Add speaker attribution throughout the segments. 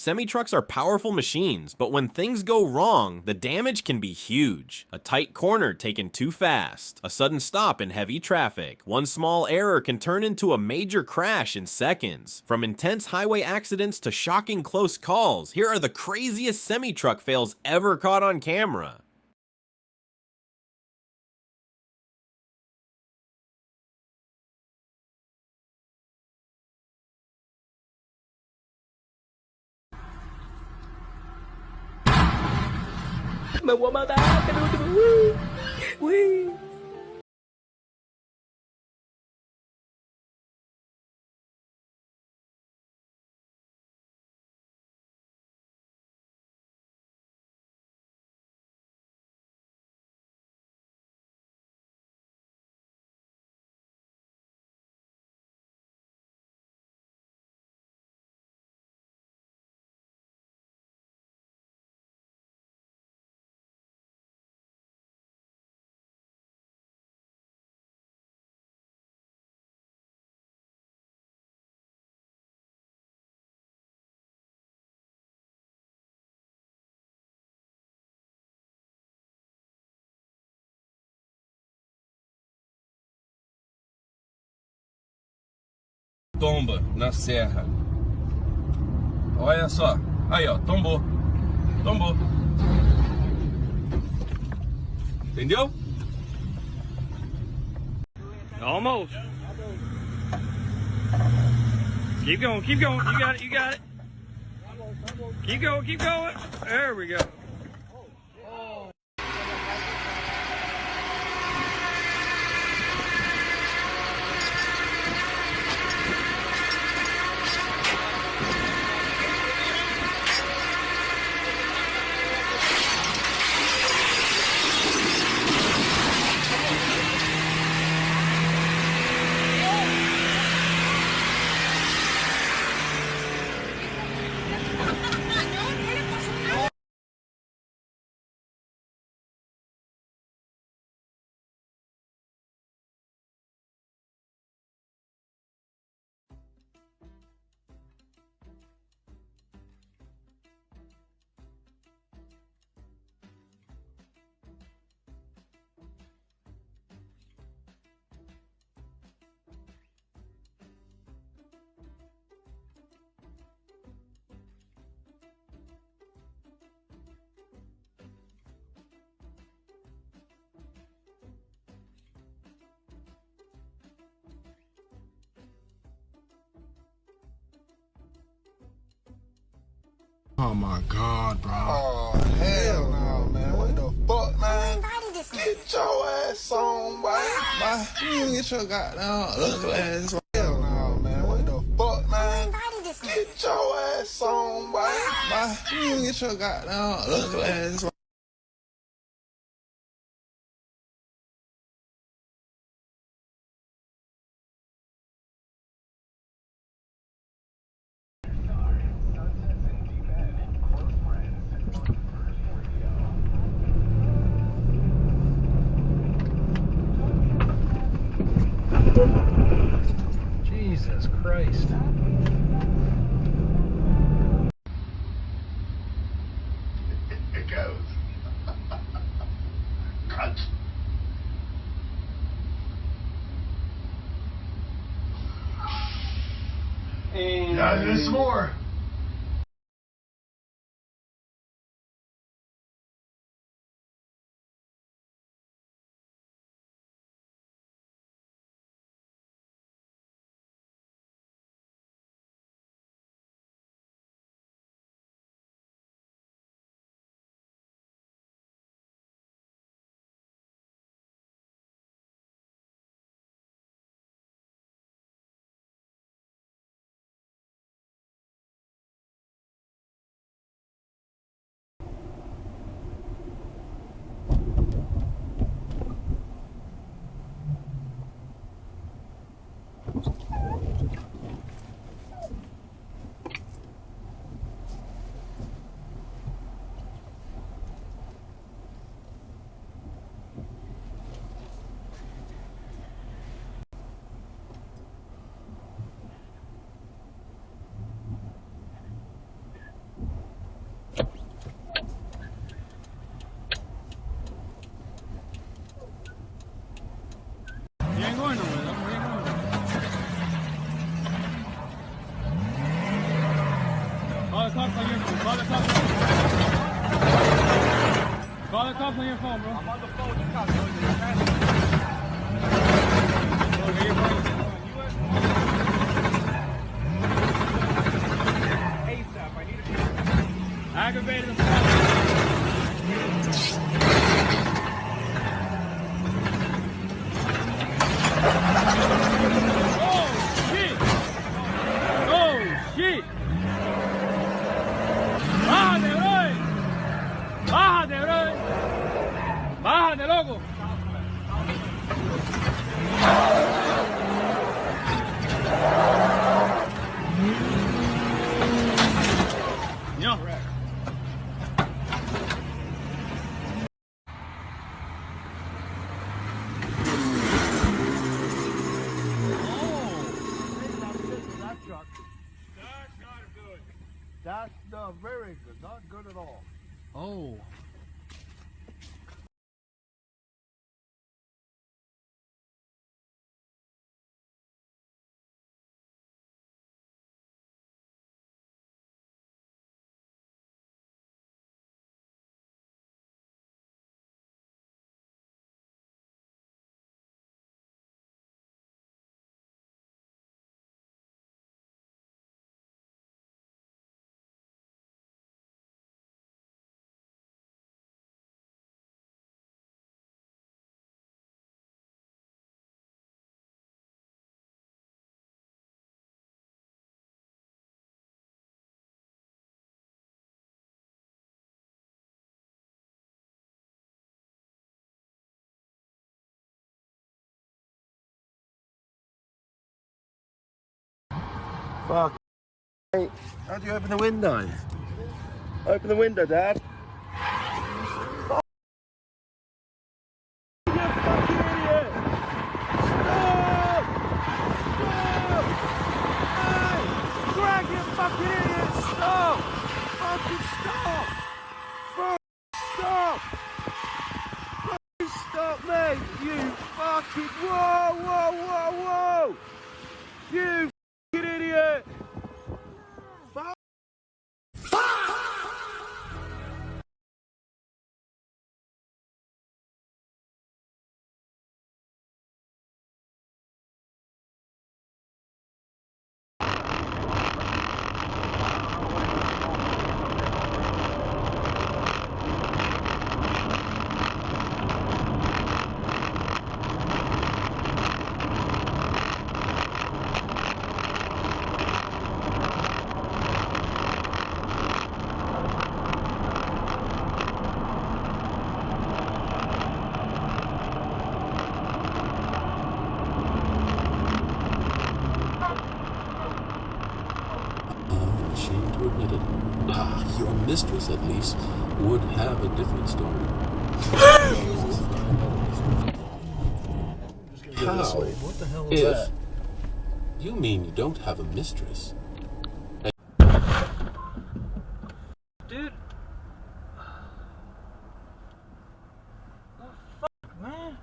Speaker 1: Semi-trucks are powerful machines, but when things go wrong, the damage can be huge. A tight corner taken too fast, a sudden stop in heavy traffic. One small error can turn into a major crash in seconds. From intense highway accidents to shocking close calls, here are the craziest semi-truck fails ever caught on camera.
Speaker 2: Me voy a matar, uy, uy.
Speaker 3: Tomba na serra. Olha só. Aí, ó, tombou. Tombou. Entendeu?
Speaker 4: Almost. Keep going, keep going. You got it, you got it. Keep going, keep going. There we go.
Speaker 5: Oh my God, bro.
Speaker 6: Oh, hell no, man. What the fuck, man? Get your ass on, boy. You get your goddamn ugly ass on. Hell no, man. What the fuck, man? Get your ass on, boy. You get your goddamn ugly ass on.
Speaker 4: Jesus Christ.
Speaker 6: It goes. Cut. Yeah, there's more.
Speaker 4: cops on your phone. Call the cops. Call the cops on your phone, bro. I'm on the phone with the cops. ASAP, I need a aggravated assault. Shit! ¡Bájate, bro! ¡Bájate, bro! ¡Bájate, loco! No.
Speaker 5: That's very good, not good at all.
Speaker 2: Oh.
Speaker 7: Fuck. Hey, how do you open the window? Open the window, Dad. Oh, you fucking idiot! Stop! Stop! Hey! Greg, you fucking idiot! Stop! Fucking stop! Stop! Fucking stop, mate! You fucking... Whoa, whoa, whoa, whoa! You fucking idiot! Fuck!
Speaker 8: Ashamed to admit it. Your mistress, at least, would have a different story. How?
Speaker 7: What the hell
Speaker 8: If
Speaker 7: is that?
Speaker 8: you mean you don't have a mistress?
Speaker 4: Dude. Oh, fuck, man.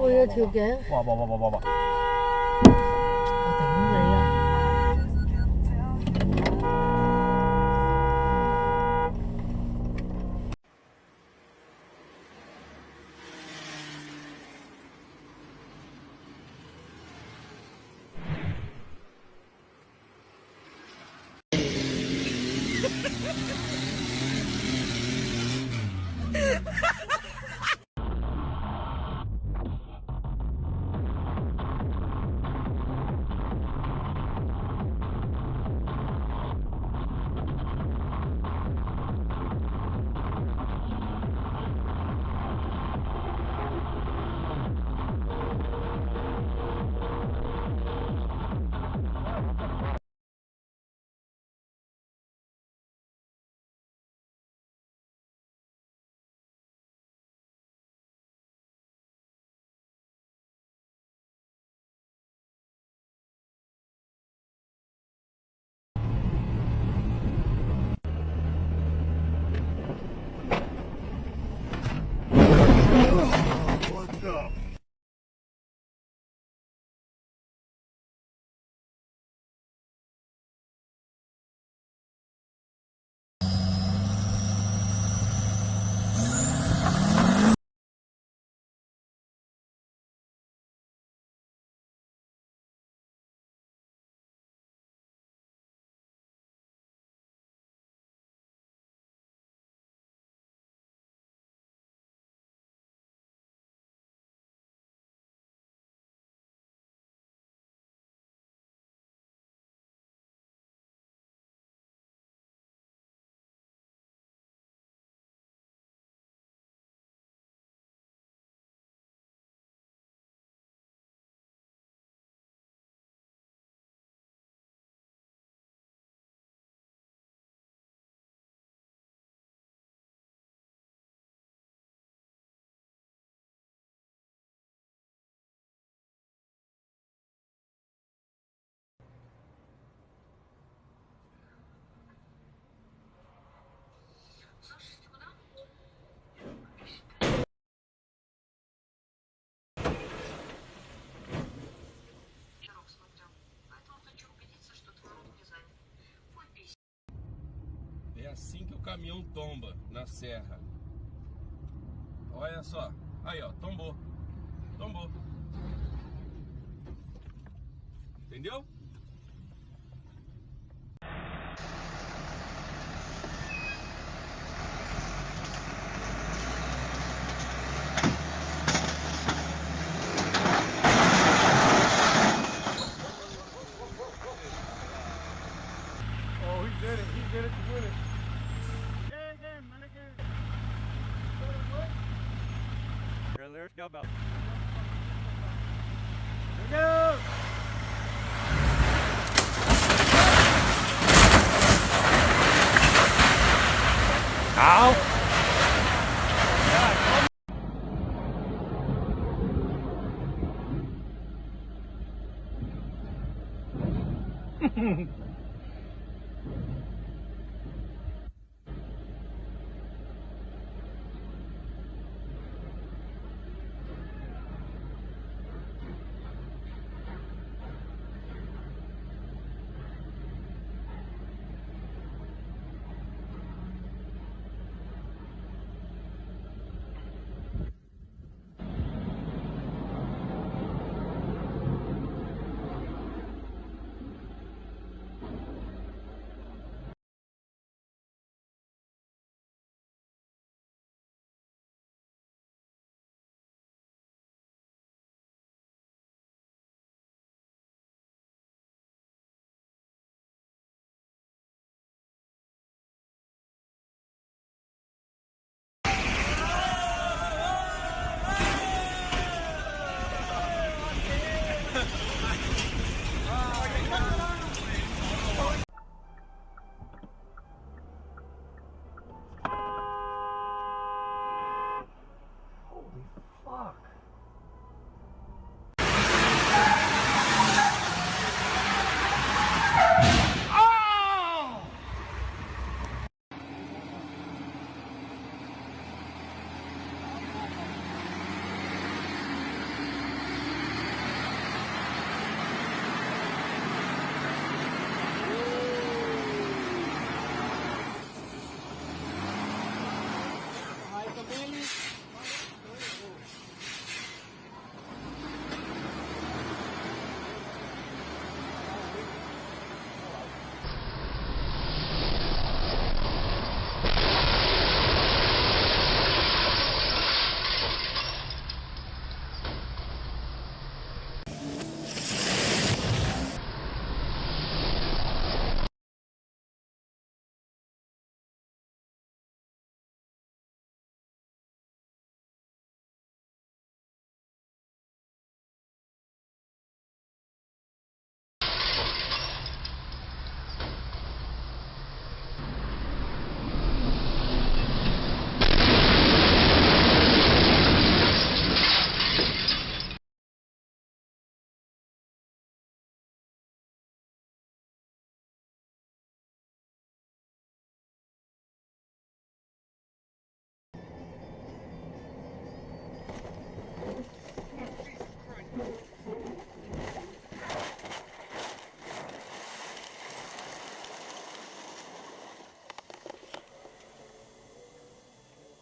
Speaker 2: Ôi ơi, thiếu ghế.
Speaker 4: 哇哇哇哇哇哇！
Speaker 2: 我頂你啊！
Speaker 4: What
Speaker 3: caminhão tomba na serra. Olha só. Aí, ó, tombou. Tombou. Entendeu?
Speaker 5: Oh, he did it. He did it to win it.
Speaker 4: Let's go about. Ow!